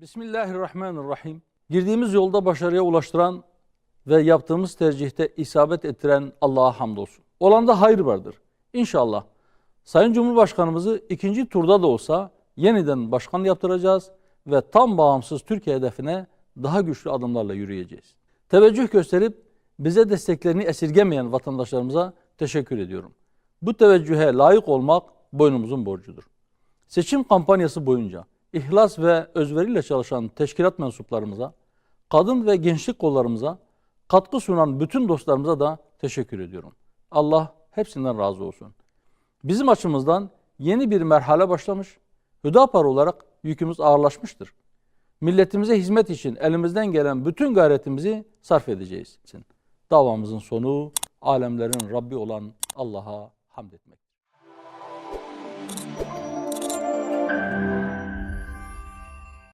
Bismillahirrahmanirrahim. Girdiğimiz yolda başarıya ulaştıran ve yaptığımız tercihte isabet ettiren Allah'a hamdolsun. Olanda hayır vardır. İnşallah Sayın Cumhurbaşkanımızı ikinci turda da olsa yeniden başkan yaptıracağız ve tam bağımsız Türkiye hedefine daha güçlü adımlarla yürüyeceğiz. Teveccüh gösterip bize desteklerini esirgemeyen vatandaşlarımıza teşekkür ediyorum. Bu teveccühe layık olmak boynumuzun borcudur. Seçim kampanyası boyunca ihlas ve özveriyle çalışan teşkilat mensuplarımıza, kadın ve gençlik kollarımıza, katkı sunan bütün dostlarımıza da teşekkür ediyorum. Allah hepsinden razı olsun. Bizim açımızdan yeni bir merhale başlamış, Hüdapar olarak yükümüz ağırlaşmıştır. Milletimize hizmet için elimizden gelen bütün gayretimizi sarf edeceğiz. Davamızın sonu alemlerin Rabbi olan Allah'a hamd etmek.